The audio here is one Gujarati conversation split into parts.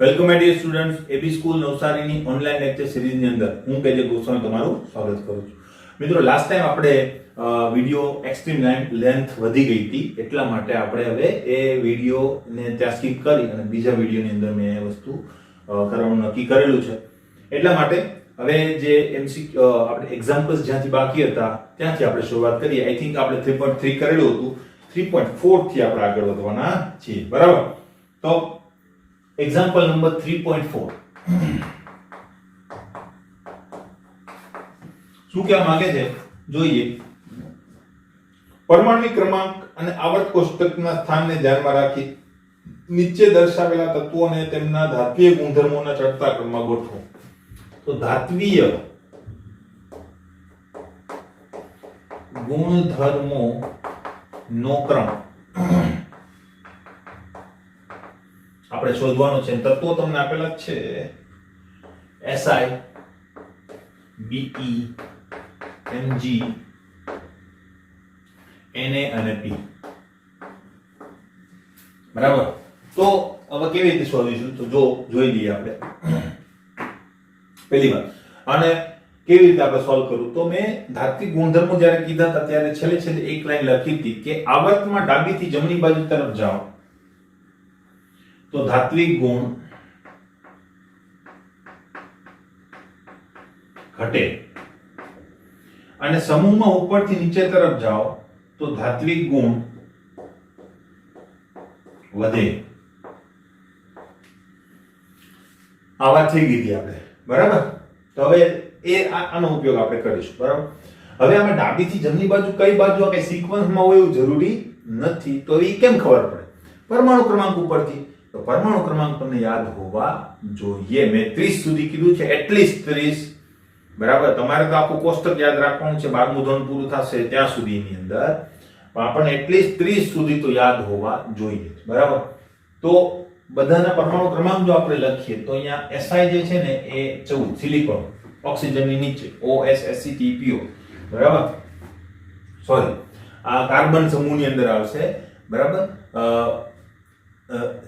Welcome my dear students, AB school નવસારીની ઓનલાઈન લેક્ચર સિરીઝની અંદર હું કેજે ગોસ્વામી તમારું સ્વાગત કરું છું. મિત્રો, લાસ્ટ ટાઈમ આપણે વિડિયો એક્સ્ટ્રીમ લેન્થ વધી ગઈ હતી, એટલા માટે આપણે હવે એ વિડિયોને ત્યાં સ્કીપ કરી અને બીજા વિડિયોની અંદર મેં એ વસ્તુ કરવાનું નક્કી કરેલું છે. એટલા માટે હવે જે એમસીક્યુ આપણે એક્ઝામ્પલ્સ જ્યાંથી બાકી હતા ત્યાંથી આપણે શરૂઆત કરીએ. આઈ થિંક આપણે 3.3 કરેલું હતું, 3.4 થી આપણે આગળ વધવાના છીએ. બરાબર? તો example number 3.4 શું કહેવા માંગે છે જોઈએ. પરમાણુ ક્રમાંક અને આવર્ત કોષ્ટકના સ્થાનને ધ્યાનમાં રાખી નીચે દર્શાવેલા તત્વોને તેમના ધાત્વિય ગુણધર્મોના ચડતા ક્રમમાં ગોઠવો. તો ધાત્વિય ગુણધર્મો નો ક્રમ આપણે શોધવાનું છે. તત્વો તમને આપેલા છે Si, Be, Mg, Na અને P. બરાબર? તો હવે કેવી રીતે શોધીશું? તો જોઈ લઈએ આપણે. પહેલી વાત, અને કેવી રીતે આપણે સોલ્વ કરું? તો મેં ધાત્વિક ગુણધર્મો જ્યારે કીધા હતા ત્યારે છેલ્લે એક લાઈન લખી હતી કે આવર્તમાં ડાબીથી જમણી બાજુ તરફ જાઓ તો ધાત્વિક ગુણ ઘટે અને સમૂહમાં ઉપરથી નીચે તરફ જાઓ તો ધાત્વિક ગુણ વધે. આ વાત થઈ ગઈ હતી આપણે. બરાબર? તો હવે આનો ઉપયોગ આપણે કરીશું. બરાબર? હવે આમાં ડાબીથી જમણી બાજુ કઈ બાજુ આ કઈ સિક્વન્સમાં હોય એવું જરૂરી નથી. તો એ કેમ ખબર પડે? પરમાણુ ક્રમાંક ઉપરથી. તો પરમાણુ ક્રમાંક તમને યાદ હોવા જોઈએ. મેં 30 સુધી કીધું છે, એટલીસ્ટ 30. બરાબર? તમારે તો આખું કોષ્ટક યાદ રાખવાનું છે 12મું ધોરણ પૂરું થશે ત્યાં સુધીની અંદર, પણ આપણને એટલીસ્ટ 30 સુધી તો યાદ હોવા જોઈએ. બરાબર? તો બધાના પરમાણુ ક્રમાંક જો આપણે લખીએ તો અહીંયા Si જે છે ને એ 14, સિલિકોન ઓક્સિજનની નીચે OSSCTPO. બરાબર? સોરી, આ કાર્બન સમૂહની અંદર આવશે. બરાબર?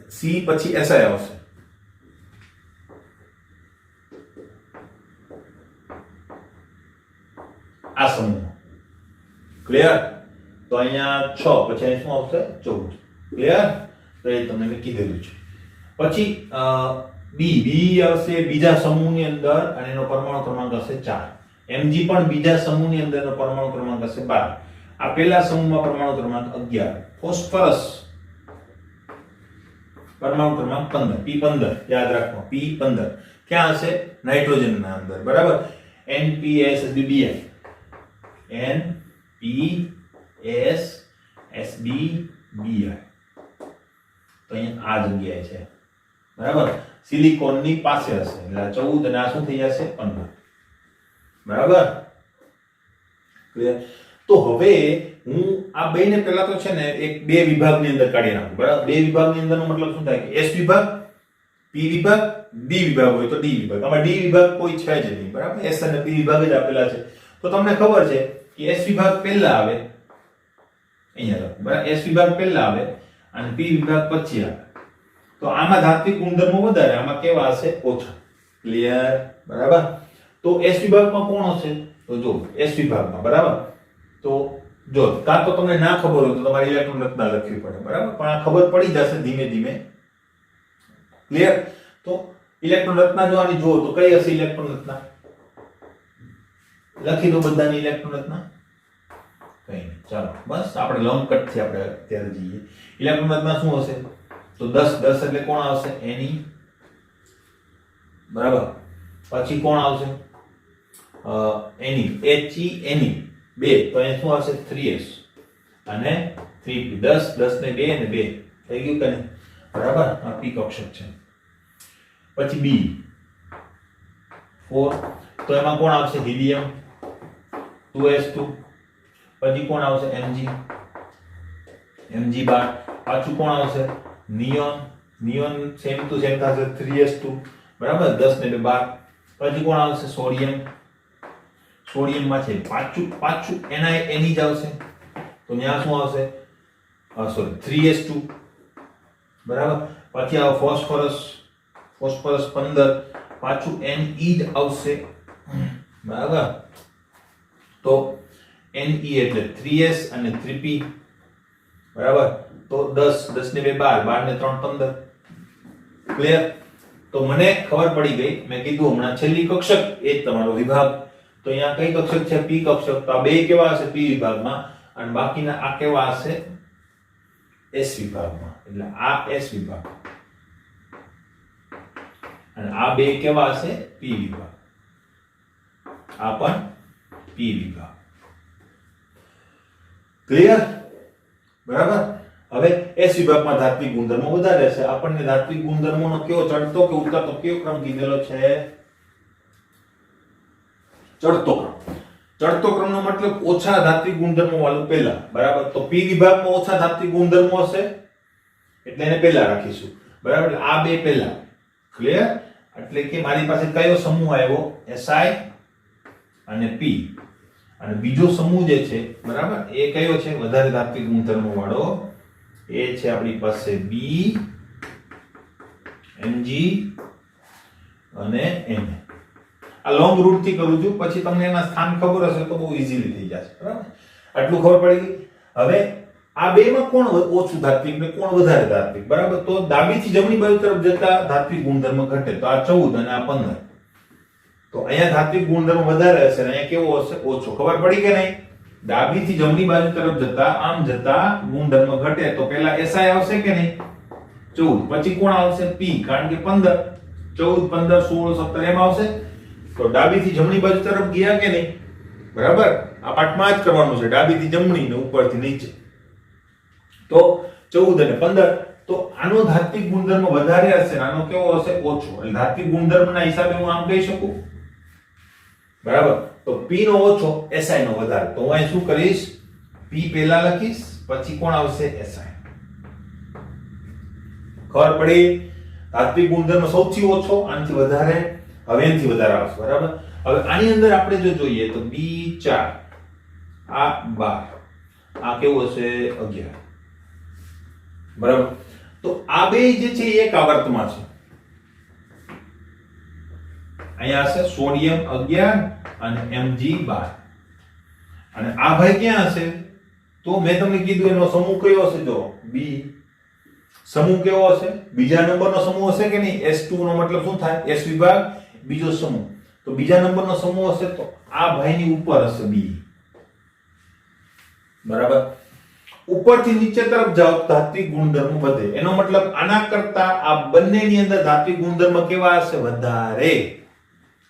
C પછી Si આવશે. આ સમૂહ ક્લિયર? તો અહીંયા 6 પછી અહીં શું આવશે? 14. ક્લિયર? તો એ તમને મેં કીધેલું છે. પછી B આવશે બીજા સમૂહની અંદર અને એનો પરમાણુ ક્રમાંક હશે 4. Mg પણ બીજા સમૂહની અંદર એનો પરમાણુ ક્રમાંક હશે 12. આ પહેલા સમૂહમાં પરમાણુ ક્રમાંક 11. ફોસ્ફરસ પરમાણુ ક્રમાંક 15, P15 યાદ રાખો, P15 ક્યાં હશે? નાઇટ્રોજનના અંદર. બરાબર? NPSSBBi, NPSSBBi. તો અહીંયા આ જગ્યાએ છે. બરાબર? સિલિકોનની પાસે હશે એટલે 14 અને આ શું થઈ જશે? 15. બરાબર? ક્લિયર? તો હવે હું આ બેને પહેલા તો છે ને બે વિભાગની અંદર કાઢી નાખું. બરાબર? બે વિભાગની અંદરનો મતલબ શું થાય કે S વિભાગ, P વિભાગ, D વિભાગ હોય તો D વિભાગ. આમાં D વિભાગ કોઈ છે જ નહીં. બરાબર? S અને P વિભાગ જ આપેલા છે. તો તમને ખબર છે કે S વિભાગ પહેલા આવે, અહીંયા લખો. બરાબર? S વિભાગ પહેલા આવે અને P વિભાગ પછી આવે. તો આમાં ધાત્વિક ગુણધર્મો વધારે, આમાં કેવા હશે? ઓછા. ક્લિયર? બરાબર? તો S વિભાગમાં કોણ હશે? તો જો S વિભાગમાં. બરાબર? તો જો કાં તો તમને ના ખબર હોય તો તમારે ઇલેક્ટ્રોન રચના લખવી પડે. બરાબર? પણ આ ખબર પડી જશે ધીમે ધીમે. ક્લિયર? તો ઇલેક્ટ્રોન રચના જોવાની જો તો કઈ હશે ઇલેક્ટ્રોન રચના? લખી દો બધાની ઇલેક્ટ્રોન રચના. કઈ નહીં, ચાલો બસ આપણે લોંગ કટ થી આપણે અત્યારે જઈએ. ઇલેક્ટ્રોન રચના શું હશે? તો 10 એટલે કોણ આવશે? Ne. બરાબર? પછી કોણ આવશે? Ne, He, Ne 2, તો અહીં શું આવશે? 3s અને 3p. 10 ને 2 અને 2 થઈ ગયું કે નહીં? બરાબર? આ p કક્ષક છે. પછી B 4, તો એમાં કોણ આવશે? Helium 2s2. પછી કોણ આવશે? Mg 12. પાછું કોણ આવશે? નિયોન સેમ ટુ સેમ થશે 3s2. બરાબર? 10 ને 2 12. પછી કોણ આવશે? સોડિયમ માં છે પાછું Ni જ આવશે. તો ત્યાં શું આવશે? સોરી 3s2 બરાબર. પછી આ ફોસ્ફરસ ફોસ્ફરસ 15 પાછું Ne જ આવશે બરાબર તો Ne એટલે 3s અને 3p બરાબર તો 10 10 ને 2 12 12 ને 3 15 ક્લિયર તો મને ખબર પડી ગઈ મેં કીધું હમણાં છેલ્લી કક્ષક એ જ તમારો વિભાગ તો અહીંયા કઈ કક્ષક છે p કક્ષક તો આ બે કેવા હશે p વિભાગમાં અને બાકીના આ કેવા હશે s વિભાગમાં એટલે આ s વિભાગ અને આ બે કેવા હશે p વિભાગ આ પણ p વિભાગ ક્લિયર બરાબર હવે s વિભાગમાં ધાત્વિક ગુણધર્મો વધારે છે આપણને ધાત્વિક ગુણધર્મોનો કયો ચડતો કે ઉતરતો કયો ક્રમ કીધેલો છે ચડતો ક્રમનો મતલબ ઓછા ધાત્વિક ગુણધર્મો વાળું પહેલા બરાબર તો p વિભાગમાં ઓછા ધાત્વિક ગુણધર્મો હશે એટલે એને પહેલા રાખીશું બરાબર આ બે પહેલા ક્લિયર એટલે કે મારી પાસે કયો સમૂહ આવ્યો Si અને p અને બીજો સમૂહ જે છે બરાબર એ કયો છે વધારે ધાત્વિક ગુણધર્મો વાળો એ છે આપણી પાસે B Mg અને Na આ લોંગ રૂટ થી કરું છું પછી તમને એના સ્થાન ખબર હશે તો બહુ ઈઝીલી થઈ જશે બરાબર આટલું ખબર પડી ગઈ હવે આ બેમાં કોણ ઓછું ધાત્વિક ને કોણ વધારે ધાત્વિક બરાબર તો ડાબીથી જમણી બાજુ તરફ જતા ધાત્વિક ગુણધર્મ ઘટે તો આ 14 અને આ 15 તો અહીંયા ધાત્વિક ગુણધર્મ વધારે હશે અને અહીંયા કેવો હશે ઓછો ખબર પડી કે નહીં ડાબીથી જમણી બાજુ તરફ જતા આમ જતા ગુણધર્મ ઘટે તો પહેલા Si આવશે કે નહીં 14 પછી કોણ આવશે p કારણ કે 15 14 15 16 17 એમ આવશે તો ડાબીથી જમણી બાજુ તરફ ગયા કે નહીં બરાબર આ પાઠમાં જ કરવાનું છે ડાબીથી જમણી ને ઉપરથી નીચે તો 14 અને 15 તો આનો ધાત્વિક ગુણધર્મ વધારે હશે આનો કેવો હશે ઓછો એટલે ધાત્વિક ગુણધર્મના હિસાબે હું આમ કહી શકું બરાબર તો p નો ઓછો Si નો વધારે તો હું અહીં શું કરીશ p પહેલા લખીશ પછી કોણ આવશે Si ખબર પડી ધાત્વિક ગુણધર્મ સૌથી ઓછો આનાથી વધારે હવે એનાથી વધારે આવશે બરાબર હવે આની અંદર આપણે જો જોઈએ તો B4 આ 12 આ કેવું હશે 11 બરાબર તો આ બે જે છે એક આવર્તમાં છે અહીંયા હશે સોડિયમ 11 અને Mg12 અને આ ભાઈ ક્યાં હશે તો મેં તમને કીધું એનો સમૂહ કયો હશે જો B સમૂહ કેવો હશે બીજા નંબરનો સમૂહ હશે કે નહીં S2 નો મતલબ શું થાય S વિભાગ બીજો સમૂહ તો બીજા નંબરનો સમૂહ હશે તો આ ભાઈની ઉપર હશે B બરાબર ઉપરથી નીચે તરફ જાવ ધાત્વિક ગુણધર્મ વધે એનો મતલબ આના કરતા આ બંનેની અંદર ધાત્વિક ગુણધર્મ કેવા હશે વધારે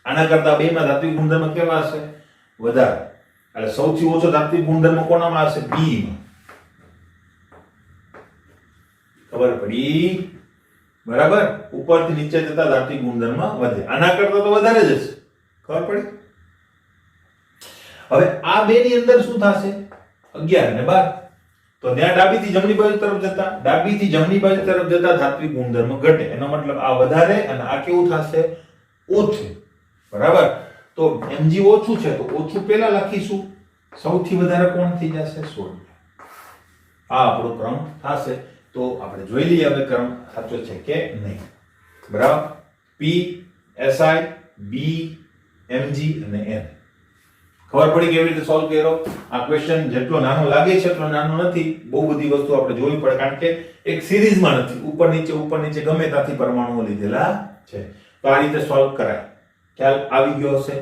આના કરતા બેમાં ધાત્વિક ગુણધર્મ કેવા હશે વધારે એટલે સૌથી ઓછો ધાત્વિક ગુણધર્મ કોનામાં હશે B માં ખબર પડી બરાબર ઉપરથી નીચે જતા ધાત્વિક ગુણધર્મ વધે આના કરતા તો વધારે જ હશે ખબર પડી હવે આ બે ની અંદર શું થશે 11 અને 12 તો ત્યાં ડાબીથી જમણી બાજુ તરફ જતા ધાત્વિક ગુણધર્મ ઘટે એનો મતલબ આ વધારે અને આ કેવું થશે ઓછું બરાબર તો Mg ઓછું છે તો ઓછું પહેલા લખીશું સૌથી વધારે કોણ થઈ જશે સોડિયમ આ આપણો ક્રમ થશે તો આપણે જોઈ લઈએ હવે ક્રમ સાચો છે કે નહીં બરાબર P Si B Mg અને N ખબર પડી કેવી રીતે સોલ્વ કર્યો આ ક્વેશ્ચન જેટલો નાનો લાગે છે એટલો નાનો નથી બહુ બધી વસ્તુ આપણે જોવી પડે કારણ કે એક સિરીઝમાં નથી ઉપર નીચે ગમે ત્યાંથી પરમાણુઓ લીધેલા છે તો આ રીતે સોલ્વ કરાય ખ્યાલ આવી ગયો હશે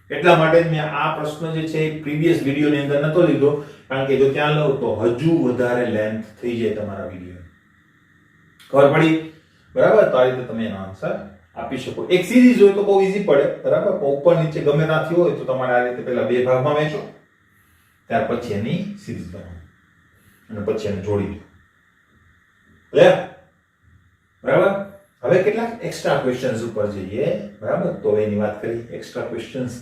એટલા માટે જ મેં આ પ્રશ્ન જે છે પ્રીવિયસ વિડિયોની અંદર નતો લીધો કારણ કે જો ત્યાં લઉં તો હજુ વધારે લેન્થ થઈ જાય તમારા વિડિયો ખબર પડી બરાબર તો આ રીતે તમે એનો આન્સર આપી શકો એક સિરીઝ હોય તો બહુ ઈઝી પડે બરાબર ઉપર નીચે ગમે ત્યાંથી હોય તો તમારે આ રીતે પહેલા બે ભાગમાં વહેંચો ત્યાર પછી એની સિરીઝ બનાવો અને પછી એને જોડી દો બરાબર હવે કેટલાક એક્સ્ટ્રા ક્વેશ્ચન્સ ઉપર જઈએ બરાબર તો એની વાત કરી એક્સ્ટ્રા ક્વેશ્ચન્સ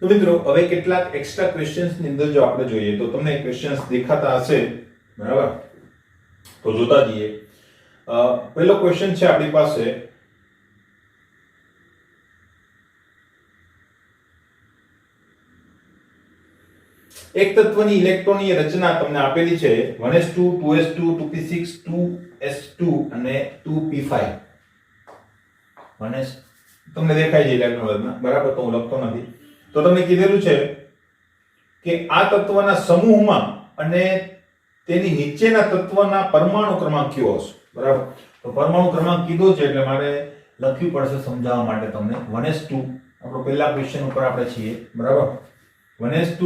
તો મિત્રો હવે કેટલાક એક્સ્ટ્રા ક્વેશ્ચન્સ ની અંદર જો આપણે જોઈએ તો તમને ક્વેશ્ચન્સ દેખાતા હશે બરાબર તો જોતા જઈએ પહેલો ક્વેશ્ચન છે આપણી પાસે એક તત્વની ઇલેક્ટ્રોનની રચના તમને આપેલી છે 1s2 2s2 2p6 2s2 અને 2p5 1s તમને દેખાય છે ઇલેક્ટ્રોન રચના, બરાબર? તો હું લખતો નથી. તો તમને કીધેલું છે કે આ તત્વના સમૂહમાં અને તેની નીચેના તત્વના પરમાણુ ક્રમાંક કયો હશે, બરાબર? તો પરમાણુ ક્રમાંક કીધો છે એટલે મારે લખવું પડશે સમજાવવા માટે તમને. 1s2 આપણો પહેલા ક્વેશ્ચન ઉપર આપણે છીએ, બરાબર? 1s2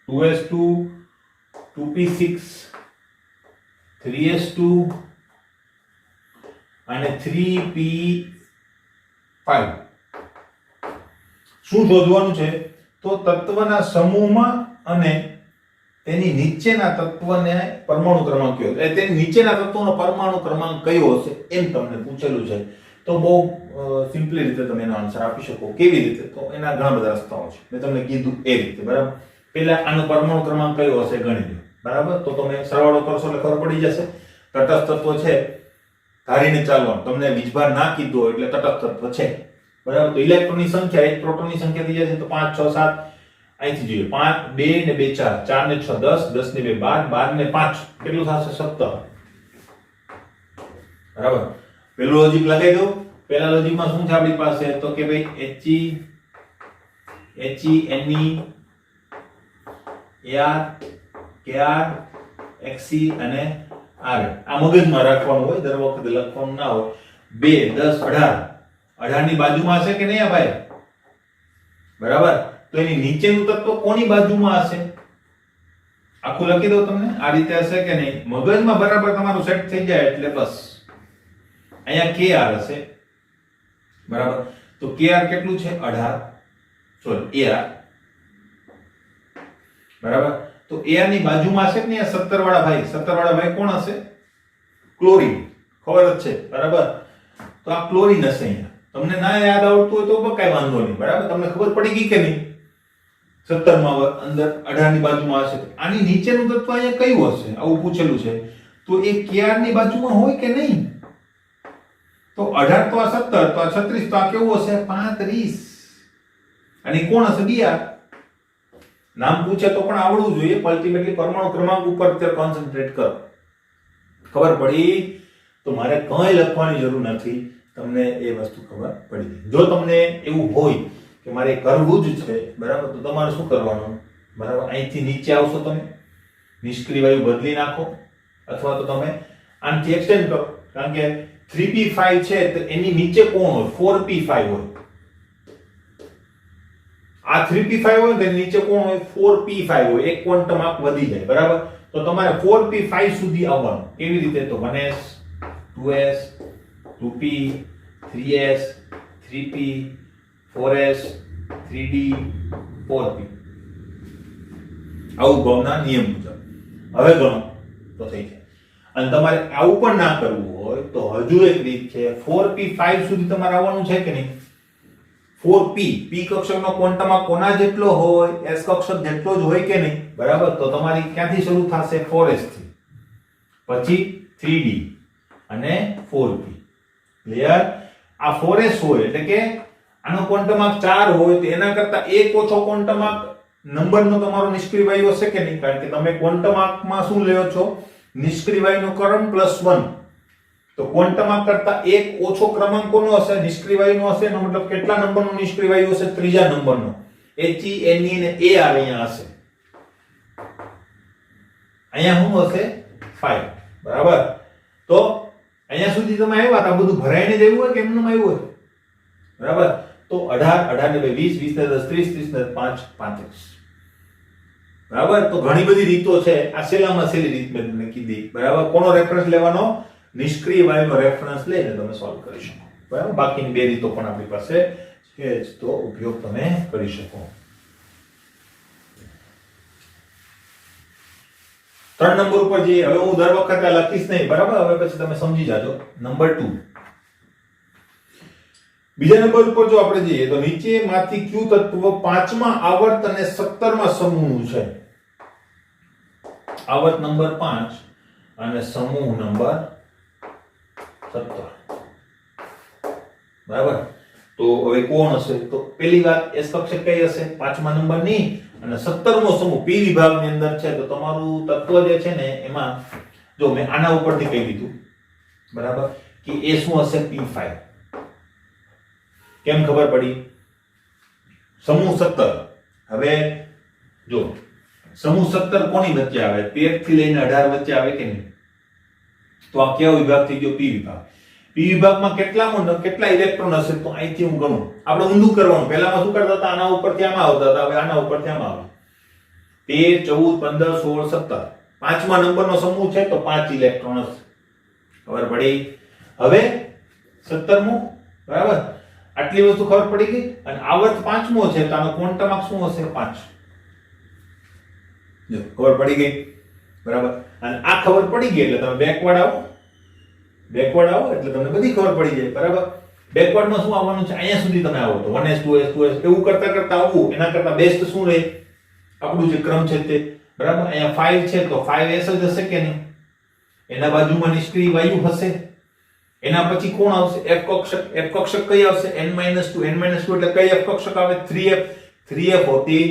2s2 2p6 3s2 અને 3p5 શું શોધવાનું છે? તો તત્વના સમૂહમાં અને તેની નીચેના તત્વને પરમાણુ ક્રમાંક કયો, એટલે તેની નીચેના તત્વનો પરમાણુ ક્રમાંક કયો હશે એમ તમને પૂછેલું છે. તો બહુ સિમ્પલી રીતે તમે એનો આન્સર આપી શકો. કેવી રીતે? તો એના ઘણા બધા રસ્તાઓ છે, મેં તમને કીધું એ રીતે, બરાબર? પહેલા આનો પરમાણુ ક્રમાંક કયો હશે ગણી લો, બરાબર? તો તમે સરવાળો કરશો એટલે ખબર પડી જશે. તટસ્થ તત્વ છે ધારીને ચાલવાનું, તમને વીજભાર ના કીધો એટલે તટસ્થ તત્વ છે, બરાબર? તો ઇલેક્ટ્રોનની સંખ્યા એક પ્રોટોનની સંખ્યા થઈ જશે તો 5 6 7 અહીંથી જોઈએ 5 2 ને 2 4 4 ને 6 10 10 ને 2 12 12 ને 5 કેટલું થશે 17, બરાબર? પેલું લોજિક લગાવી દો. પહેલા લોજિકમાં શું છે આપણી પાસે? તો કે ભાઈ He Ne Ar Kr Xc અને R આ મગજમાં રાખવાનું હોય, દર વખતે લખવાનું ના હોય. 2 10 18 18 ની બાજુમાં હશે કે નહીં આ ભાઈ, બરાબર? તો એની નીચેનું તત્વ કોની બાજુમાં હશે? આખું લખી દઉં તમને આ રીતે હશે કે નહીં, મગજમાં બરાબર તમારું સેટ થઈ જાય એટલે બસ. અહીંયા Kr હશે, બરાબર? તો Kr કેટલું છે 18, સોરી Ar, બરાબર? તો Ar ની બાજુમાં હશે કે નહીં 17 વાળા ભાઈ? 17 વાળા ભાઈ કોણ હશે? ક્લોરીન, ખબર જ છે, બરાબર? તો આ ક્લોરીન હશે અહીંયા. તમને ના યાદ આવડતું હોય તો પણ કઈ વાંધો નહીં, બરાબર? તમને ખબર પડી ગઈ કે નહીં? 17 માં અંદર 18 ની બાજુમાં હશે. આની નીચેનું તત્વ અહીંયા કયું હશે? આવું પૂછેલું છે. તો એ Kr ની બાજુમાં હોય કે નહીં? તો 18 તો આ 17 તો આ 36 તો આ કેવું હશે 35. અને કોણ હશે? Br. નામ પૂછે તો પણ આવડવું જોઈએ. અલ્ટિમેટલી પરમાણુ ક્રમાંક ઉપર તે કોન્સન્ટ્રેટ કરો. ખબર પડી? તો મારે કંઈ લખવાની જરૂર નથી, તમને એ વસ્તુ ખબર પડી ગઈ. જો તમને એવું હોય કે મારે કરવું જ છે, બરાબર, તો તમારે શું કરવાનું? બરાબર, અહીંથી નીચે આવશો, તમે નિષ્ક્રિય વાયુ બદલી નાખો, અથવા તો તમે આનાથી એક્સટેન્ડ કરો. કારણ કે 3p5 છે તો એની નીચે કોણ હોય? 4p5 હોય. આ 3p5 હોય તો એની નીચે કોણ હોય? 4p5 હોય. એક ક્વોન્ટમ આંક વધી જાય, બરાબર? તો તમારે 4p5 સુધી આવવાનું. કેવી રીતે? તો 1s 2s 2p 3s 3p 4s 3d 4p આવું ભાવના નિયમ મુજબ. હવે ગણો તો થઈ જાય. અને તમારે આવું પણ ના કરવું હોય તો હજુ એક રીત છે. 4p5 સુધી તમારે આવવાનું છે કે નહીં? 4p p કક્ષકનો ક્વોન્ટમ કોના જેટલો હોય? s કક્ષક જેટલો જ હોય કે નહીં, બરાબર? તો તમારી ક્યાંથી શરૂ થશે? 4s થી, પછી 3d અને 4p. ક્લિયર? આ 4s હોય એટલે કે આનો ક્વોન્ટમ 4 હોય તો એના કરતા એક ઓછો ક્વોન્ટમ નંબરનો તમારો નિષ્ક્રિય વાયુ હશે કે નહીં? કારણ કે તમે ક્વોન્ટમ માં શું લ્યો છો? નિષ્ક્રિય વાયુનો ક્રમ +1. તો ક્વોન્ટમ કરતા એક ઓછો ક્રમાંક કોનો હશે? નિષ્ક્રિય વાયુનો હશે. એનો મતલબ કેટલા નંબરનો નિષ્ક્રિય વાયુ હશે? ત્રીજા નંબરનો. He Ne અને Ar અહીંયા હશે. અહીંયા શું હશે? 5, બરાબર? તો અહીંયા સુધી તમે આવ્યા હતા, બધું ભરાઈને જ આવ્યું હોય કે એમનું આવ્યું હોય? બરાબર? તો 18 18 ને 20 20 ને 10 30 30 ને 5 35. બરાબર? તો ઘણી બધી રીતો છે. આ સેલામાં સેલી રીત મેં તમને કીધી, બરાબર? કોનો રેફરન્સ લેવાનો? નિષ્ક્રિય વાયુનો રેફરન્સ લઈને તમે સોલ્વ કરી શકો, બરાબર? બાકીની બે રીતો પણ આપણી પાસે છે જ, તો ઉપયોગ તમે કરી શકો. 3 નંબર ઉપર જઈએ. હવે હું દર વખતે લખીશ નહીં, બરાબર? હવે પછી તમે સમજી જાજો. નંબર 2. બીજા નંબર ઉપર જો આપણે જઈએ તો નીચેમાંથી કયું તત્વ 5મા આવર્ત અને 17મા સમૂહનું છે? આવર્ત નંબર 5 અને સમૂહ નંબર 17, બરાબર? તો હવે કોણ હશે? તો પહેલી વાત s કક્ષક કઈ હશે? 5મા નંબરની. અને 17મો સમૂહ પી વિભાગની અંદર છે તો તમારું તત્વ જે છે ને એમાં જો મેં આના ઉપરથી કહી દીધું બરાબર કે એ શું હશે P5 કેમ ખબર પડી સમૂહ 17 હવે જો સમૂહ 17 કોની વચ્ચે આવે 13 થી લઈને 18 વચ્ચે આવે કે નહીં તો આ કયો વિભાગ થઈ ગયો પી વિભાગ પી વિભાગમાં કેટલા ઇલેક્ટ્રોન હશે તો અહીંથી હું ગણું આપણે ઊંધું કરવાનું પહેલામાં શું કરતા હતા આના ઉપરથી આમાં આવતા હતા હવે આના ઉપરથી આમાં આવે 13 14 15 16 17 પાંચમા નંબરનો સમૂહ છે તો 5 ઇલેક્ટ્રોન હશે ખબર પડી હવે 17મો બરાબર આટલી વસ્તુ ખબર પડી ગઈ અને આવર્ત પાંચમો છે તો આનો ક્વોન્ટમ આંક શું હશે 5 જો ખબર પડી ગઈ બરાબર અને આ ખબર પડી ગઈ એટલે તમે બેકવર્ડ આવો એટલે તમને બધી ખબર પડી જાય બરાબર બેકવર્ડમાં શું આવવાનું છે અહીંયા સુધી તમે આવો તો 1s 2s 2s એવું કરતા કરતા આવવું એના કરતા બેસ્ટ શું રહે આપણું જે ક્રમ છે તે બરાબર અહીંયા 5 છે તો 5s જ હશે કે નહીં એના બાજુમાં નિષ્ક્રિય વાયુ હશે એના પછી કોણ આવશે f કક્ષક કઈ આવશે n - 2 એટલે કઈ f કક્ષક આવે 3f હોતી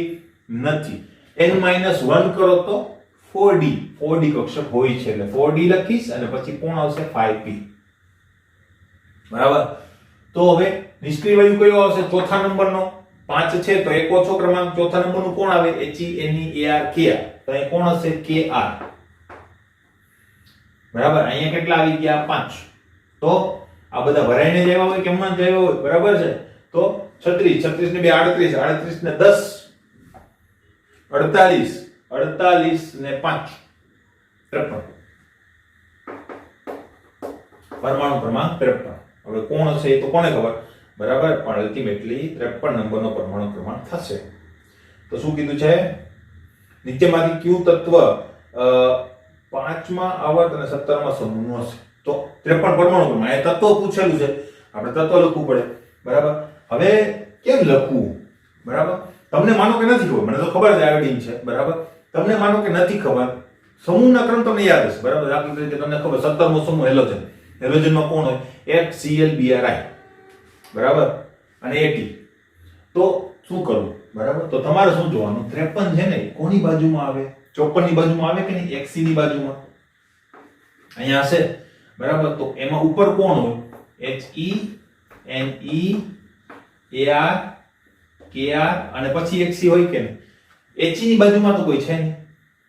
નથી n - 1 કરો તો 4d કક્ષક હોય છે એટલે 4d લખીશ અને પછી કોણ આવશે 5p બરાબર તો હવે નિષ્ક્રિય વાયુ કયો આવશે ચોથા નંબરનો 5 છે તો એક ઓછો ક્રમાંક ચોથા નંબરનું કોણ આવે He Ne Ar Kr તો અહીં કોણ હશે Kr બરાબર અહીંયા કેટલા આવી ગયા 5 તો આ બધા ભરાઈને જ આવ્યા હોય કેમ ના જ આવ્યા હોય બરાબર છે તો 36 ને 2 38 ને 10 48 ને 5 53 પરમાણુ ક્રમાંક 53 હવે કોણ હશે એ તો કોને ખબર બરાબર પણ અલ્ટિમેટલી 53 નંબરનો પરમાણુ ક્રમાંક થશે તો શું કીધું છે નીચેમાંથી કયું તત્વ 5મા આવર્ત અને 17મા સમૂહનું હશે તો 53 પરમાણુ ક્રમાંક એ તત્વ પૂછેલું છે આપણે તત્વ લખવું પડે બરાબર હવે કેમ લખવું બરાબર તમને માનો કે નથી ખબર મને તો ખબર છે આયોડિન છે બરાબર તમને માનો કે નથી ખબર સમૂહના ક્રમ તમને યાદ હશે બરાબર દાખલા તરીકે તમને ખબર 17મો સમૂહ હેલોજનમાં કોણ હોય HCl Bri બરાબર અને At તો શું કરવું બરાબર તો તમારે શું જોવાનું 53 છે ને કોની બાજુમાં આવે 54 ની બાજુમાં આવે કે નહીં Xc ની બાજુમાં અહીંયા હશે બરાબર તો એમાં ઉપર કોણ હોય He Ne Ar Kr અને પછી Xc હોય કે નહીં He ની બાજુમાં તો કોઈ છે નહીં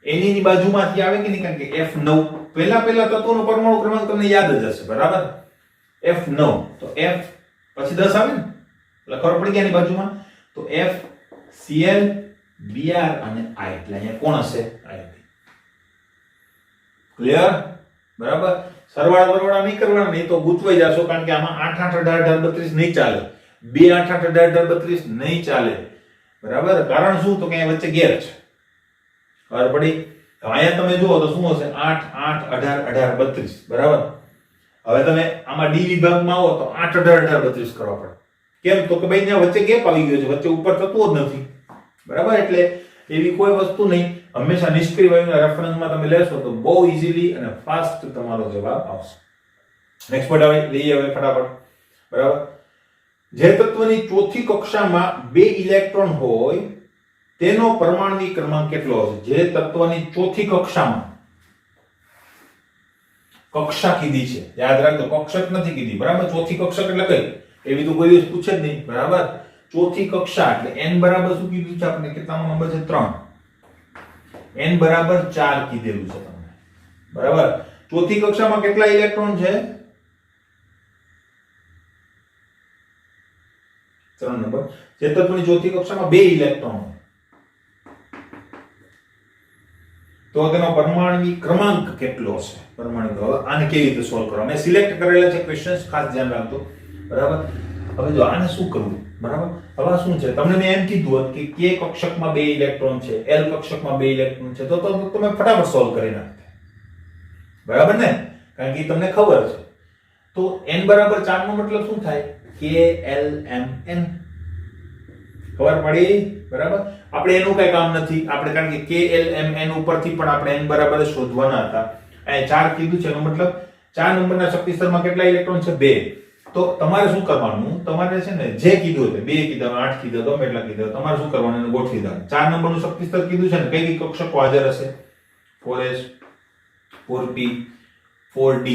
Ne ની બાજુમાંથી આવે કે નહીં કારણ કે F9 પહેલા તત્વનો પરમાણુ ક્રમાંક તમને યાદ જ હશે બરાબર F9 તો F પછી 10 આવે ને એટલે ખબર પડી ગયા ની બાજુમાં તો F Cl Br અને I એટલે અહીંયા કોણ હશે I ક્લિયર બરાબર સરવાળા નહીં કરવાના નહીં તો ગૂંચવાઈ જશો કારણ કે આમાં 8 8 18 32 નહીં ચાલે 2 8 8 18 32 નહીં ચાલે બરાબર કારણ શું તો કે અહીંયા વચ્ચે ગેર છે ખબર પડી અહીંયા તમે જુઓ તો શું હશે 8 8 18 18 32 બરાબર હવે તમે આમાં ડી વિભાગમાં આવો તો 8 18 18 32 કરવા પડે કેમ તો કે ભાઈ ત્યાં વચ્ચે ગેપ આવી ગયો છે વચ્ચે ઉપર થતો જ નથી બરાબર એટલે એવી કોઈ વસ્તુ નહીં હંમેશા નિષ્ક્રિય વાયુના રેફરન્સમાં તમે લેશો તો બહુ ઈઝીલી અને ફાસ્ટ તમારો જવાબ આવશે નેક્સ્ટ પોઈન્ટ આવે લઈએ હવે ફટાફટ બરાબર જે તત્વની ચોથી કક્ષામાં 2 ઇલેક્ટ્રોન હોય તેનો પરમાણુ ક્રમાંક કેટલો હશે જે તત્વની ચોથી કક્ષામાં કક્ષા કીધી છે યાદ રાખજો કક્ષક નથી કીધી બરાબર ચોથી કક્ષક એટલે કઈ એવી તો કોઈ દિવસ પૂછે જ નહીં બરાબર ચોથી કક્ષા એટલે n બરાબર શું કીધું છે આપણે કેટલામો નંબર છે 3 n બરાબર 4 કીધેલું છે તમને બરાબર ચોથી કક્ષામાં કેટલા ઇલેક્ટ્રોન છે 3 નંબર જે તત્વની ચોથી કક્ષામાં 2 ઇલેક્ટ્રોન તો તેનો પરમાણુ ક્રમાંક કેટલો છે પરમાણુ આને કેવી રીતે સોલ્વ કરવા મેં સિલેક્ટ કરેલા છે ક્વેશ્ચન્સ ખાસ ધ્યાન રાખજો બરાબર હવે જો આને શું કરવું બરાબર હવે શું છે તમને મેં એમ કીધું કે k કક્ષકમાં 2 ઇલેક્ટ્રોન છે l કક્ષકમાં 2 ઇલેક્ટ્રોન છે તો તમે ફટાફટ સોલ્વ કરી નાખો બરાબર ને કારણ કે તમને ખબર છે તો n બરાબર 4 નો મતલબ શું થાય KLMN ખબર પડી બરાબર આપણે એનું કઈ કામ નથી આપણે કારણ કે KLMN ઉપરથી પણ આપણે n બરાબર શોધવાના હતા અહીં 4 કીધું છે એનો મતલબ 4 નંબરના શક્તિ સ્તરમાં કેટલા ઇલેક્ટ્રોન છે 2 તો તમારે શું કરવાનું, તમારે છે ને જે કીધું તે 2 કીધા 8 કીધા ગમે એટલા કીધા તમારે શું કરવાનું એને ગોઠવી દેવાનું. 4 નંબરનું શક્તિ સ્તર કીધું છે ને, કઈ કઈ કક્ષકો હાજર હશે? 4s 4p 4d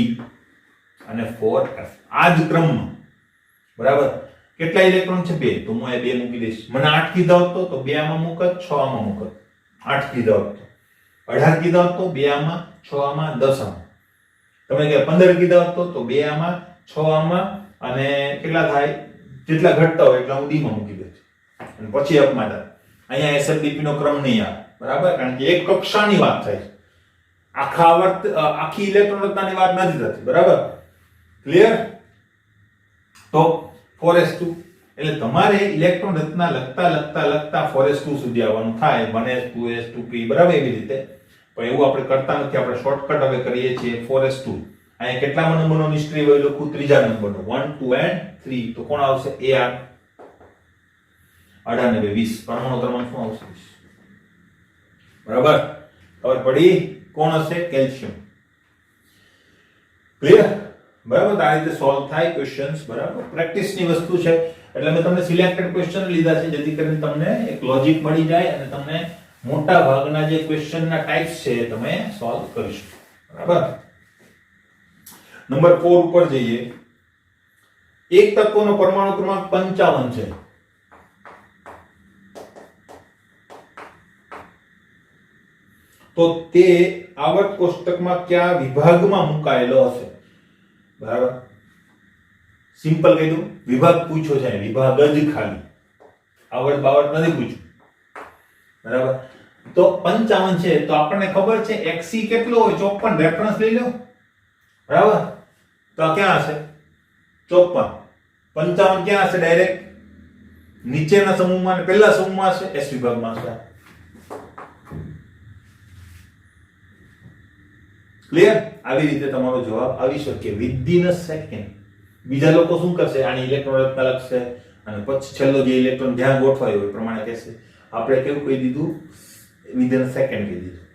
અને 4f. આ જ ક્રમમાં બરાબર કેટલા ઇલેક્ટ્રોન છે? 2. તો હું અહીંયા 2 મૂકી દઈશ. મને 8 કીધા હોત તો 2 આમાં મૂકત, 6 આમાં મૂકત. 8 કીધા હોત તો 18 કીધા હોત તો 2 આમાં, 6 આમાં, 10 આમાં. તમે કે 15 કીધા હોત તો 2 આમાં, 6 આમાં અને કેટલા થાય? જેટલા ઘટતા હોય એટલા હું d માં મૂકી દઈશ અને પછી f માં થાય. અહીંયા SFDP નો ક્રમ નહીં આવે બરાબર, કારણ કે એક કક્ષાની વાત થાય છે, આખી ઇલેક્ટ્રોન રચનાની વાત નથી થતી બરાબર. ક્લિયર? તો 4s2 એટલે તમારે ઇલેક્ટ્રોન રચના લખતા 4s2 સુધી આવવાનું થાય. 1s 2s 2p બરાબર એવી રીતે. પણ એવું આપણે કરતા નથી, આપણે શોર્ટકટ હવે કરીએ છીએ 4s2. અહીંયા કેટલા નંબરનો નિષ્ક્રિય વય લખું? ત્રીજા નંબરનો 1 2 and 3. તો કોણ આવશે? Ar 18 ને 20 પરમાણુ ક્રમાંક શું આવશે? બરાબર ખબર પડી? કોણ હશે? કેલ્શિયમ. ક્લિયર? બરાબર. આ રીતે સોલ્વ થાય ક્વેશ્ચન્સ બરાબર. પ્રેક્ટિસની વસ્તુ છે એટલે મેં તમને સિલેક્ટેડ ક્વેશ્ચન લીધા છે જેથી કરીને તમને એક લોજિક મળી જાય અને તમને મોટા ભાગના જે ક્વેશ્ચનના ટાઈપ્સ છે તમે સોલ્વ કરી શકો બરાબર. નંબર 4 ઉપર જઈએ. એક તત્વનો પરમાણુ ક્રમાંક 55 છે. તો તે આવર્ત કોષ્ટકમાં કયા વિભાગમાં મુકાયેલો હશે? બરાબર. સિમ્પલ કહી દઉં, વિભાગ પૂછ્યો છે, વિભાગ જ ખાલી, આવર્ત બાવર્ત નથી પૂછ્યું બરાબર. તો 55 છે તો આપણને ખબર છે xc કેટલો હોય? 54. રેફરન્સ લઈ લો બરાબર. તો આ ક્યાં હશે? 54. 55 ક્યાં હશે? ડાયરેક્ટ નીચેના સમૂહમાં અને પહેલા સમૂહમાં હશે, s વિભાગમાં હશે. ક્લિયર? આવી રીતે તમારો જવાબ આવી શકે વિધિન અ સેકન્ડ. બીજા લોકો શું કરશે? આની ઇલેક્ટ્રોન રચના લખશે અને પછી છેલ્લો જે ઇલેક્ટ્રોન જ્યાં ગોઠવાયો હોય પ્રમાણે કહેશે. આપણે કેવું કહી દીધું? વિધિન અ સેકન્ડ કહી દીધું.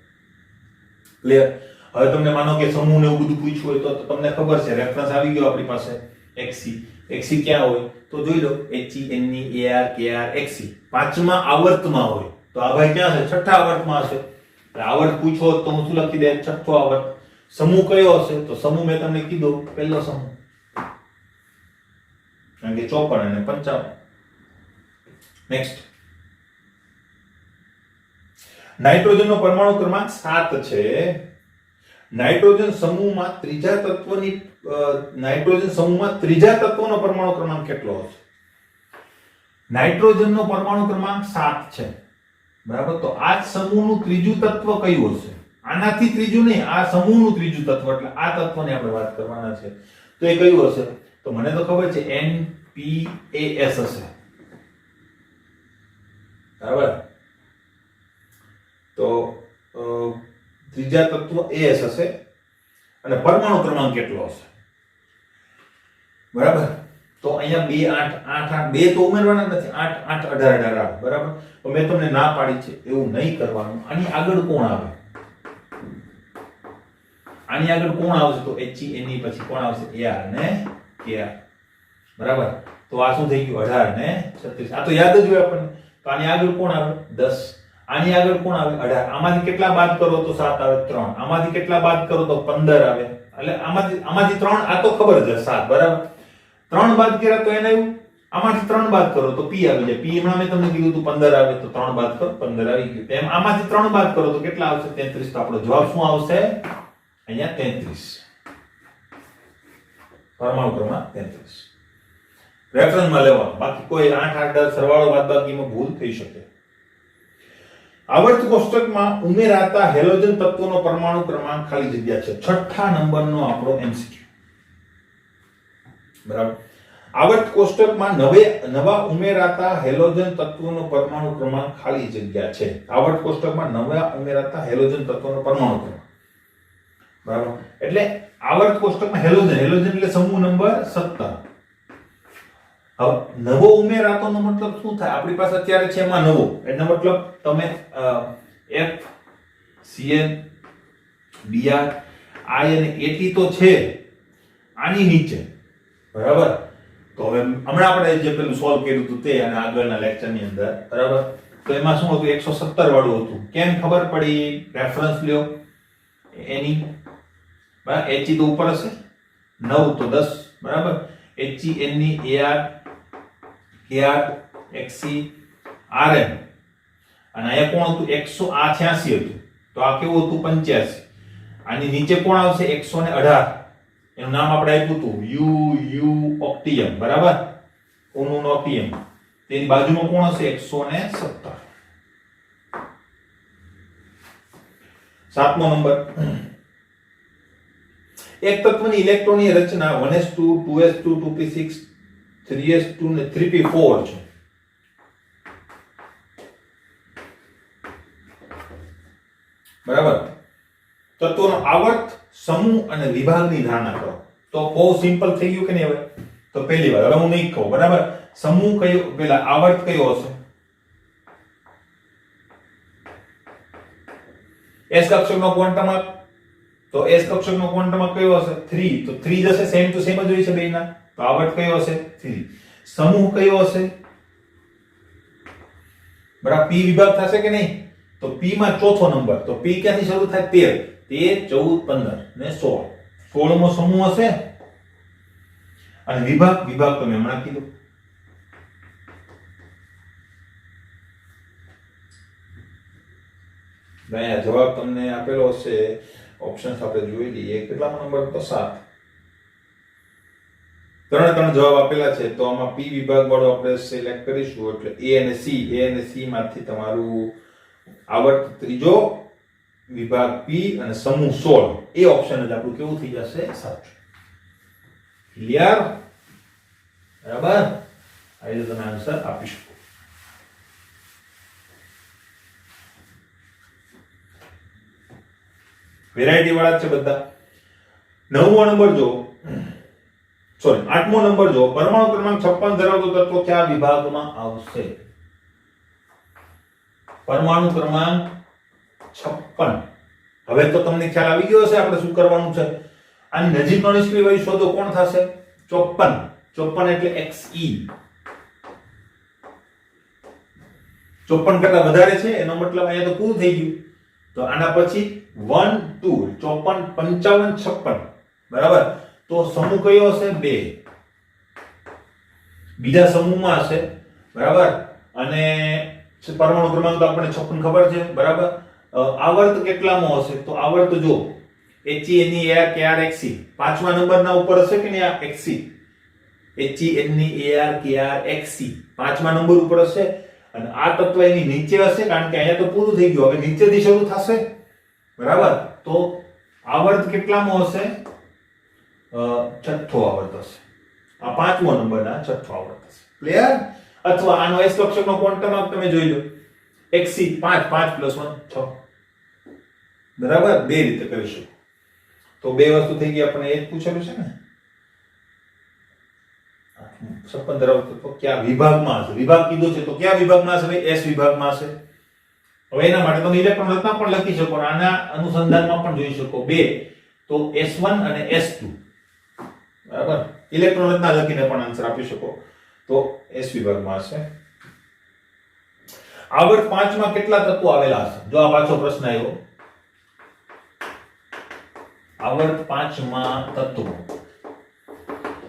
ક્લિયર? હવે તમને માનો કે સમૂહ ને એવું બધું પૂછ્યું હોય તો તમને ખબર છે, રેફરન્સ આવી ગયો આપણી પાસે xc. xc ક્યાં હોય? તો જોઈ લો he ne ar kr xc પાંચમા આવર્તમાં હોય. તો આ ભાઈ ક્યાં છે? છઠ્ઠા આવર્તમાં હશે. આવર્ત પૂછો તો હું શું લખી દે? છઠ્ઠો આવર્ત. સમૂહ કયો હશે? તો સમૂહ મેં તમને કીધો પહેલો સમૂહ, કારણ કે 54 અને 55. નેક્સ્ટ. નાઇટ્રોજનનો પરમાણુ ક્રમાંક 7 છે. નાઇટ્રોજન સમૂહમાં ત્રીજા તત્વનો પરમાણુ ક્રમાંક કેટલો હશે? નાઇટ્રોજનનો પરમાણુ ક્રમાંક 7 છે બરાબર. તો આ સમૂહનું ત્રીજું તત્વ કયું હશે? આનાથી ત્રીજું નહીં, આ સમૂહનું ત્રીજું તત્વ, એટલે આ તત્વની આપણે વાત કરવાના છે. તો એ કયું હશે? તો મને તો ખબર છે NPAS હશે બરાબર. તો ત્રીજા તત્વ AS હશે અને પરમાણુ ક્રમાંક કેટલો હશે? બરાબર. તો અહીંયા 2 8 8 2 તો ઉમેરવાના નથી, 8 8 18 18 બરાબર. તો મેં તમને ના પાડી છે એવું નહીં કરવાનું. આની આગળ કોણ આવે? આની આગળ કોણ આવશે? તો HE NE પછી કોણ આવશે? AR ને KR બરાબર. તો આ શું થઈ ગયું? 18 ને 36. આ તો યાદ જ હોય આપણને. તો આની આગળ કોણ આવે? 10. આની આગળ કોણ આવે? 18. આમાંથી કેટલા બાદ કરો તો 7 આવે? 3. આમાંથી કેટલા બાદ કરો તો 15 આવે. એટલે આમાંથી 3, આ તો ખબર જ 7 બરાબર. 3 બાદ કર્યા તો એને આવ્યું. આમાંથી 3 બાદ કરો તો P આવી જાય. P હમણાં મેં તમને કીધું તો 15 આવે, તો 3 બાદ કરો 15 આવી ગયું. તેમ આમાંથી 3 બાદ કરો તો કેટલા આવશે? 33. તો આપણો જવાબ શું આવશે? અહીંયા 33. પરમાણુ ક્રમાંક 33 રેફરન્સમાં લેવાનો. બાકી કોઈ 8 8 10 સરવાળો બાદબાકીમાં ભૂલ થઈ શકે. આવર્ત કોષ્ટકમાં ઉમેરાતા હેલોજન તત્વોનો પરમાણુ ક્રમાંક ખાલી જગ્યા છે. છઠ્ઠા નંબરનો આપણો MCQ બરાબર. આવર્ત કોષ્ટકમાં નવા ઉમેરાતા હેલોજન તત્વોનો પરમાણુ ક્રમાંક ખાલી જગ્યા છે. આવર્ત કોષ્ટકમાં નવા ઉમેરાતા હેલોજન તત્વોનો પરમાણુ ક્રમાંક બરાબર. એટલે આવર્ત કોષ્ટકમાં હેલોજન એટલે સમૂહ નંબર 17. હવે નવો ઉમેરાતોનો મતલબ શું થાય? આપણી પાસે અત્યારે છે એમાં નવો, એનો મતલબ તમે F CN Br I અને AT તો છે આની નીચે બરાબર. તો હવે હમણાં આપણે જે પેલું સોલ્વ કર્યું હતું તે અને આગળના લેક્ચરની અંદર, બરાબર? તો એમાં શું હતું? 117 વાળું હતું. કેમ ખબર પડી? રેફરન્સ લ્યો એની, બરાબર? HE તો ઉપર હશે, 9 તો 10, બરાબર? HE NE AR KR XE RM અને અહીંયા કોણ હતું? 186 હતું. તો આ કેવું હતું? 85. આની નીચે કોણ આવશે? 118. એનું નામ આપણે આપ્યું હતું UU ઓક્ટિયમ, બરાબર? ઉનું ઓક્ટિયમ. તેની બાજુમાં કોણ હશે? 117. 7મો નંબર. એક તત્વની ઇલેક્ટ્રોનની રચના 1s2 2s2 2p6 3s2 ને 3p4 છે. બરાબર? તત્વોનો આવર્ત, સમૂહ અને વિભાગની ધારણા કરો. તો બહુ સિમ્પલ થઈ ગયું કે નહીં? હવે તો પહેલી વાર, હવે હું નહીં કહું, બરાબર? સમૂહ કયો? પેલા આવર્ત કયો હશે? s કક્ષકનો ક્વોન્ટમ, તો s કક્ષકનો ક્વોન્ટમ કયો હશે? 3. તો 3 જશે, સેમ ટુ સેમ જ હોય છે બેયના. તો આવર્ત કયો હશે? 3. સમૂહ કયો હશે? બરાબર, p વિભાગ થશે કે નહીં? તો p માં ચોથો નંબર. તો p ક્યાંથી શરૂ થાય? 13, 14, 15 ને 16. 16મો સમૂહ હશે. અને વિભાગ તો મેં હમણાં કીધું. અહીંયા જવાબ તમને આપેલો હશે, ઓપ્શન્સ આપણે જોઈ લઈએ. કેટલામો નંબર હતો? 7. ત્રણ જવાબ આપેલા છે. તો આમાં p વિભાગ વાળો આપણે સિલેક્ટ કરીશું. એટલે a અને c માંથી તમારું આવર્ત ત્રીજો, વિભાગ p અને સમૂહ 16, એ ઓપ્શન જ આપણું કેવું થઈ જશે? સાચું. ક્લિયર? બરાબર? આ રીતે તમે આન્સર આપી શકો. વેરાયટી વાળા છે બધા. 9મો નંબર જો, સોરી 8મો નંબર જો, પરમાણુ ક્રમાંક 56 ધરાવતો તત્વ કયા વિભાગમાં આવશે? પરમાણુ ક્રમાંક 56. હવે તો તમને ખ્યાલ આવી ગયો હશે આપણે શું કરવાનું છે. આની નજીકનો નિષ્ક્રિય વાયુ શોધો. કોણ થશે? 54. 54 એટલે Xe. 54 કરતા વધારે છે એનો મતલબ અહીંયા તો પૂરું થઈ ગયું. તો આના પછી 1 2 54 55 56, બરાબર? તો સમૂહ કયો હશે? 2. બીજા સમૂહમાં હશે, બરાબર? અને પરમાણુ ક્રમાંક તો આપણને 56 ખબર છે, બરાબર? આવર્ત કેટલામો હશે? તો આવર્ત જો HE NE AR KR XE, પાંચમા નંબરના ઉપર હશે કે નહીં? આ XE, HE NE AR KR XE પાંચમા નંબર ઉપર હશે. અને આ તત્વ એની નીચે હશે, કારણ કે અહીંયા તો પૂરું થઈ ગયું. હવે નીચેથી શરૂ થશે, બરાબર? તો આવર્ત કેટલામો હશે? છઠ્ઠો આવર્ત હશે. આ પાંચમો નંબરના છઠ્ઠો આવર્ત હશે. ક્લિયર? અથવા આનો s કક્ષકનો ક્વોન્ટમ આપ તમે જોઈ લો. Xe 5 5 + 1 6, બરાબર? બે રીતે કરીશું. તો બે વસ્તુ થઈ ગઈ. આપણે એ જ પૂછેલું છે ને, 56 ધરાવતો તો કયા વિભાગમાં હશે? વિભાગ કીધો છે તો કયા વિભાગમાં હશે? ભાઈ s વિભાગમાં હશે. હવે એના માટે તમે ઇલેક્ટ્રોન રચના પણ લખી શકો, આના અનુસંધાનમાં પણ જોઈ શકો. બે તો S1 અને S2, બરાબર? ઇલેક્ટ્રોન રચના લખીને પણ આન્સર આપી શકો. તો s વિભાગમાં હશે. આવર્ત 5 માં કેટલા તત્વો આવેલા હશે? જો આ પાછો પ્રશ્ન આવ્યો. આવર્ત 5 માં તત્વો,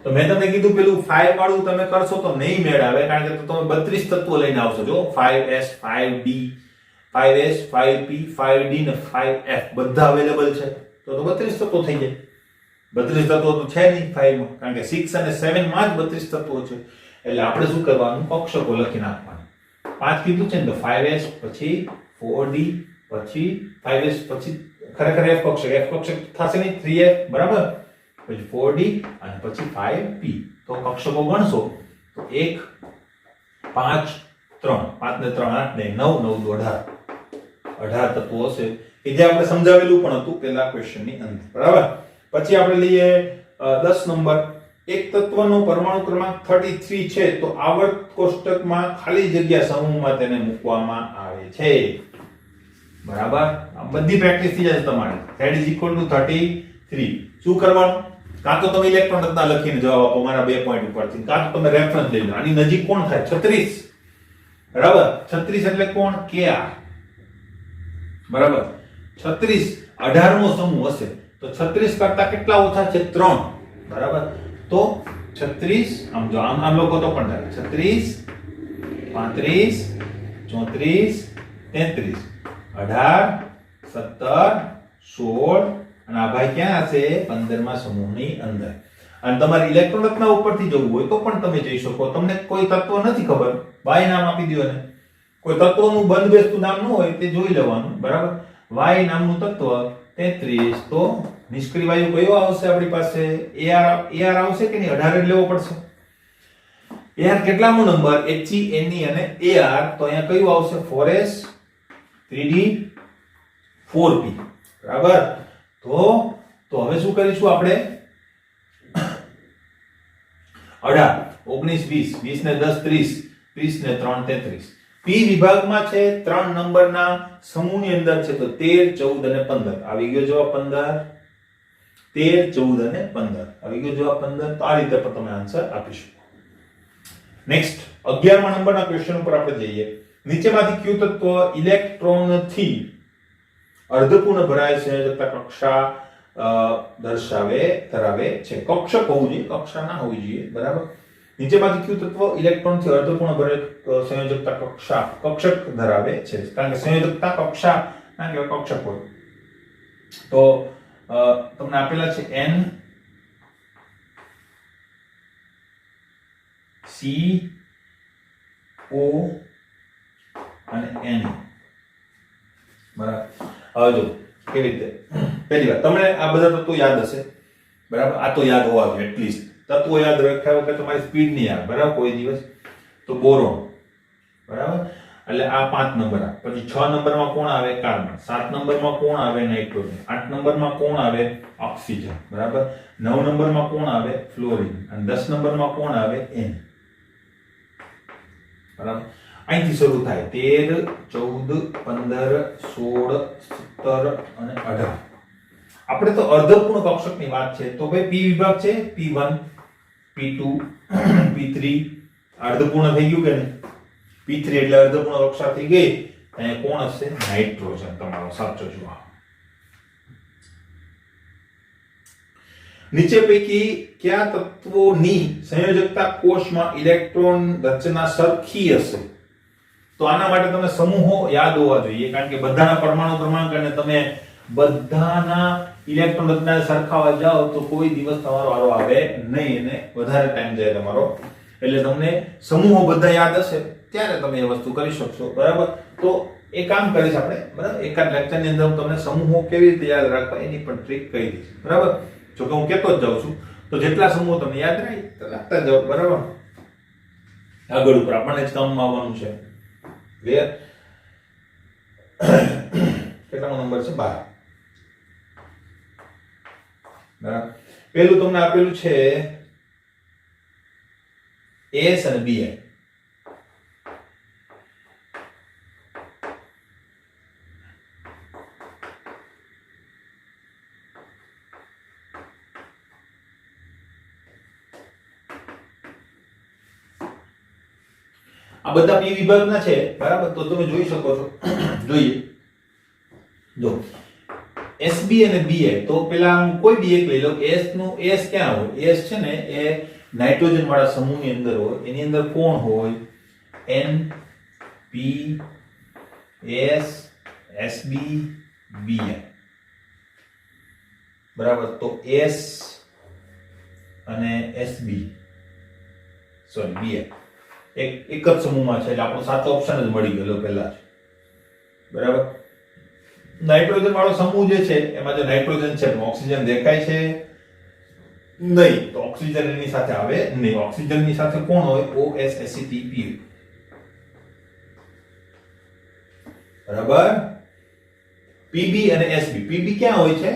તો મેં તમને કીધું પેલું 5 વાળું તમે કરશો તો નહીં મેળ આવે, કારણ કે તમે 32 તત્વો લઈને આવશો. જો 5s 5d 5s 5p 5d ને 5f બધા અવેલેબલ છે. તો 32 તત્વો થઈ જાય. 32 તત્વો તો છે નહીં 5 માં, કારણ કે 6 અને 7 માં જ 32 તત્વો છે. એટલે આપણે શું કરવાનું? કક્ષકો લખી નાખવાનું. 5 કીધું છે ને, તો 5s પછી 4d પછી 5s પછી ખરેખર f કક્ષક થશે નહીં 3f, બરાબર? પછી 4d અને પછી 5p. તો કક્ષકો ગણશો તો 1 5 3, 5 ને 3 8 ને 9 9 18 18 તત્વો હશે કે જે આપણે સમજાવેલું પણ હતું પહેલા ક્વેશ્ચનની અંદર, બરાબર? પછી આપણે લઈએ 10 નંબર. એક તત્વનો પરમાણુ ક્રમાંક 33 છે, તો આવર્ત કોષ્ટકમાં ખાલી જગ્યા સમૂહમાં તેને મૂકવામાં આવે છે, બરાબર? આ બધી પ્રેક્ટિસ થઈ જશે તમારી. z = 33. શું કરવાનું? કાં તો તમે ઇલેક્ટ્રોન રચના લખીને જવાબ આપો મારા 2 પોઈન્ટ ઉપરથી, કાં તો તમે રેફરન્સ લઈ લો. આની નજીક કોણ થાય? 36. બરાબર, 36 એટલે કોણ? Kr. બરાબર, 36 18મો સમૂહ હશે તો 36 કરતા કેટલા ઓછા છે? 3. બરાબર, તો 36 આમ જો આમ લોકો તો પણ 36 35 34 33 18 17 16 અને આ ભાઈ ક્યાં હશે? 15મા સમૂહની અંદર. અને તમારે ઇલેક્ટ્રોન રચના ઉપરથી જવું હોય તો પણ તમે જઈ શકો. તમને કોઈ તત્વ નથી ખબર, Y નામ આપી દો ને. કોઈ તત્વનું બંધબેસતું નામ ન હોય તે જોઈ લેવાનું. બરાબર, Y નામનું તત્વ 33, તો નિષ્ક્રિય વાયુ કયો આવશે આપણી પાસે? Ar આવશે કે નહીં? 18 જ લેવો પડશે. Ar કેટલામો નંબર? He, Ne અને Ar, તો અહીંયા કયું આવશે? 4s 3d 4p. બરાબર, તો હવે શું કરીશું આપણે? 18 19 20 20 ને 10 30 30 ને 3 33. P વિભાગમાં છે 3 નંબરના સમૂહની અંદર છે તો 13 14 અને 15. આવી ગયો જવાબ 15. 13 14 અને 15 આવી ગયો જવાબ 15. તો આ રીતે પણ તમે આન્સર આપી શકો. નેક્સ્ટ 11મા નંબરના ક્વેશ્ચન ઉપર આપણે જઈએ. નીચેમાંથી કયું તત્વ ઇલેક્ટ્રોનથી અર્ધપૂર્ણ ભરાય સંયોજકતા કક્ષા ધરાવે છે? કક્ષક હોવું જોઈએ, કક્ષા ના હોવી જોઈએ. બરાબર, નીચેમાંથી કયું તત્વ ઇલેક્ટ્રોનથી અર્ધપૂર્ણ ભરાય સંયોજકતા કક્ષક ધરાવે છે? કારણ કે સંયોજકતા કક્ષા ના કે કક્ષક હોય તો તમને આપેલા છે N C O અને N. બરાબર, હવે જો કેવી રીતે. પહેલી વાત, તમને આ બધા તત્વો યાદ હશે. બરાબર, આ તો યાદ હોવા જોઈએ એટલીસ્ટ. તત્વો યાદ રાખ્યા વગર તમારી સ્પીડ નહીં આવે. બરાબર, કોઈ દિવસ. તો બોરોન. બરાબર, એટલે આ 5 નંબર આવે. પછી 6 નંબરમાં કોણ આવે? કાર્બન. 7 નંબરમાં કોણ આવે? નાઇટ્રોજન. 8 નંબરમાં કોણ આવે? ઓક્સિજન. બરાબર, 9 નંબરમાં કોણ આવે? ફ્લોરિન. અને 10 નંબરમાં કોણ આવે? N. બરાબર, અહીંથી શરૂ થાય 13 14 15 16 17 અને 18. આપણે તો અર્ધપૂર્ણ કક્ષકની વાત છે તો ભાઈ P વિભાગ છે, P1 P2 P3 અર્ધપૂર્ણ થઈ ગયું કે નહીં? P3 એટલે અર્ધપૂર્ણ કક્ષા થઈ ગઈ. અહીંયા કોણ હશે? નાઇટ્રોજન તમારો સાચો જવાબ. નીચે પૈકી કયા તત્વોની સંયોજકતા કોષમાં ઇલેક્ટ્રોન રચના સરખી હશે? તો આના માટે તમે સમૂહો યાદ હોવા જોઈએ, કારણ કે બધાના પરમાણુ ક્રમાંક અને તમે બધાના ઇલેક્ટ્રોન રચના સરખાવવા જાઓ તો કોઈ દિવસ તમારો વારો આવે નહીં અને વધારે ટાઈમ જાય તમારો. એટલે તમને સમૂહો બધા યાદ હશે ત્યારે તમે એ વસ્તુ કરી શકશો. બરાબર, તો એ કામ કરીશ આપણે. બરાબર, એકાદ લેક્ચરની અંદર હું તમને સમૂહો કેવી રીતે યાદ રાખવા એની પણ ટ્રીક કહી દઈશ. બરાબર, જો કે હું કહેતો જ જાઉં છું તો જેટલા સમૂહો તમને યાદ રહે તો રાખતા જાઓ. બરાબર, આગળ ઉપર આપણને જ કામમાં આવવાનું છે. ક્લિયર? કેટલામો નંબર છે? 12. બરાબર, પહેલું તમને આપેલું છે S અને Bi. આ બધા P વિભાગના છે. બરાબર, તો તમે જોઈ શકો છો. જોઈએ, જો SB અને Bi. તો પેલા હું કોઈ બી એક લઈ લઉં. S નું S ક્યાં હોય? S છે ને એ નાઇટ્રોજન વાળા સમૂહની અંદર હોય. એની અંદર કોણ હોય? N P S SB Bi. બરાબર, તો S અને SB સોરી Bi એક જ સમૂહમાં છે એટલે આપણો સાચો ઓપ્શન જ મળી ગયો પહેલા જ. બરાબર, નાઇટ્રોજન વાળો સમૂહ જે છે એમાં જો નાઇટ્રોજન છે પણ ઓક્સિજન દેખાય છે નહીં, તો ઓક્સિજન એની સાથે આવે નહીં. ઓક્સિજનની સાથે કોણ હોય? OSHCP. બરાબર, PB અને SB. PB ક્યાં હોય છે?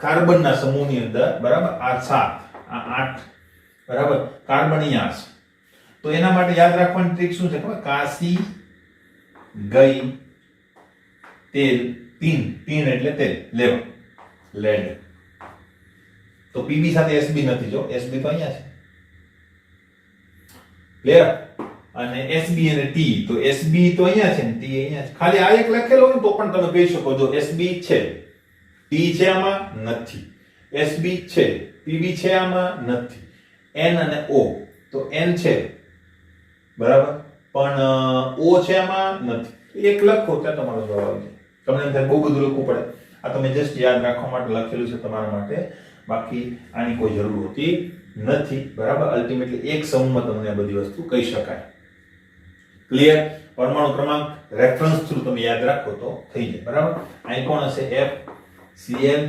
કાર્બનના સમૂહની અંદર. બરાબર, આ 7 આ 8. બરાબર, કાર્બન અહીંયા છે. તો એના માટે યાદ રાખવાની ટ્રીક શું છે ખબર? કાસી ગઈ તેલ. તીન એટલે તેલ, લેડ. તો પીબી સાથે એસબી નથી, જો એસબી તો અહીંયા છે, ક્લિયર? અને એસબી અને ટી, તો એસબી તો અહીંયા છે ને ટી અહીંયા છે. ખાલી આ એક લખેલો હોય તો પણ તમે કહી શકો, જો એસબી છે, ટી છે આમાં નથી, એસબી છે, પીબી છે આમાં નથી, એન અને ઓ, તો એન છે બરાબર, પણ ઓ છે આમાં નથી. એક લખો ત્યાં તમારો જવાબ આવી જાય. તમને એમ થાય બહુ બધું લખવું પડે, આ તમે જસ્ટ યાદ રાખવા માટે લખેલું છે તમારા માટે, બાકી આની કોઈ જરૂર હોતી નથી, બરાબર? અલ્ટિમેટલી એક સમૂહમાં તમને આ બધી વસ્તુ કહી શકાય. ક્લિયર? પરમાણુ ક્રમાંક રેફરન્સ થ્રુ તમે યાદ રાખો તો થઈ જાય, બરાબર? અહીં કોણ હશે? F, Cl,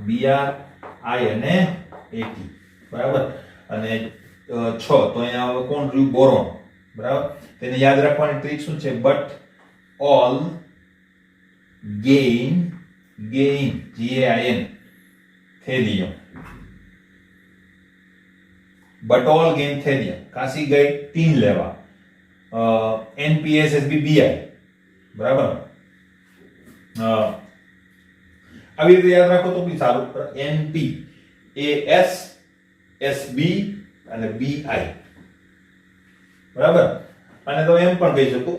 Br, I અને At, બરાબર? અને 6 તો અહીંયા હવે કોણ રહ્યું? બોરોન, બરાબર? તેને યાદ રાખવાની ટ્રીક શું છે? But all gain GAIN thallium, but all gain thallium. Kashi ગઈ 3 લેવા, NPSSB બરાબર? આવી રીતે યાદ રાખો તો બી સારું. NPASSB અને BI, બરાબર? અને તો એમ પણ કહી શકો,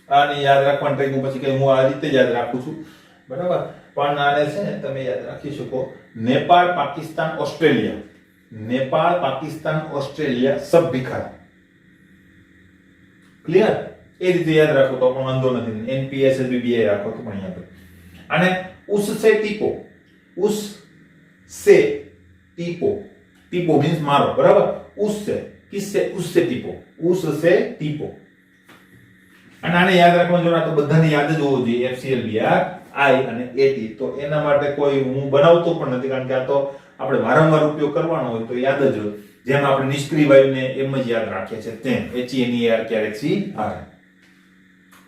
આને યાદ રાખવાનું ટ્રીક પછી કે હું આ રીતે યાદ રાખું છું, બરાબર? પણ આને છે ને તમે યાદ રાખી શકો, નેપાળ, પાકિસ્તાન, ઓસ્ટ્રેલિયા, નેપાળ, પાકિસ્તાન, ઓસ્ટ્રેલિયા, સબભિખાર. ક્લિયર? એ રીતે યાદ રાખો તો પણ વાંધો નથી. NPSSB BI રાખો તો પણ યાદ. અને ઉસસે ટીપો, ઉસસે ટીપો, ટીપો મીન્સ મારો, બરાબર? ઉસસે, કિસસે? ઉસસે ટીપો, ઉસસે ટીપો. અને આને યાદ રાખવાનું જો, આ તો બધાને યાદ જ હોવું જોઈએ, FCL, BR, I અને AT. તો એના માટે કોઈ હું બનાવતો પણ નથી, કારણ કે આ તો આપણે વારંવાર ઉપયોગ કરવાનો હોય તો યાદ જ હોય. જેમ આપણે નિષ્ક્રિય વાયુને એમ જ યાદ રાખીએ છીએ તેમ HENER ક્યારેક CR.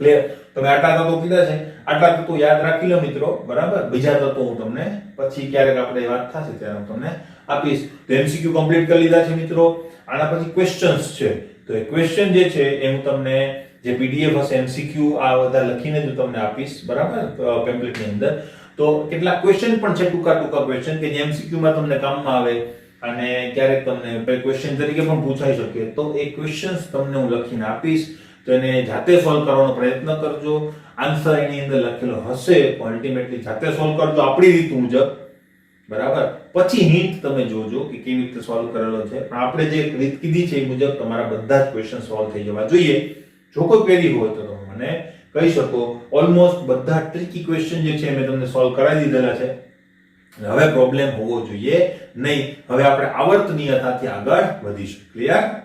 ક્લિયર? તમે આટલા તત્વો કીધા છે, આટલા તત્વો યાદ રાખી લો મિત્રો, બરાબર? બીજા તત્વો હું તમને પછી ક્યારેક આપણે વાત થશે ત્યારે હું તમને આપીશ. તો MCQ કમ્પ્લીટ કરી લીધા છે મિત્રો. આના પછી ક્વેશ્ચન્સ છે, તો એ ક્વેશ્ચન જે છે એ હું તમને જે PDF હશે MCQ આ બધા લખીને જ તમને આપીશ, બરાબર? પેમ્પલેટની અંદર. તો કેટલા ક્વેશ્ચન પણ છે, ટૂંકા ક્વેશ્ચન કે જે MCQ માં તમને કામમાં આવે અને ક્યારેક તમને ક્વેશ્ચન તરીકે પણ પૂછાઈ શકે. તો એ ક્વેશ્ચન્સ તમને હું લખીને આપીશ, તો એને જાતે સોલ્વ કરવાનો પ્રયત્ન કરજો. આન્સર એની અંદર લખેલો હશે, પણ અલ્ટિમેટલી જાતે સોલ્વ કરજો આપણી રીત મુજબ, બરાબર? પછી હિન્ટ તમે જોજો કે કેવી રીતે સોલ્વ કરેલો છે, પણ આપણે જે રીત કીધી છે એ મુજબ તમારા બધા જ ક્વેશ્ચન સોલ્વ થઈ જવા જોઈએ. જો કોઈ ક્વેરી હોય તો તમે મને કહી શકો. ઓલમોસ્ટ બધા ટ્રિકી ક્વેશ્ચન જે છે મેં તમને સોલ્વ કરાવી દીધેલા છે. હવે પ્રોબ્લેમ હોવો જોઈએ નહીં. હવે આપણે આવર્ત નિયતાથી આગળ વધીશું. ક્લિયર?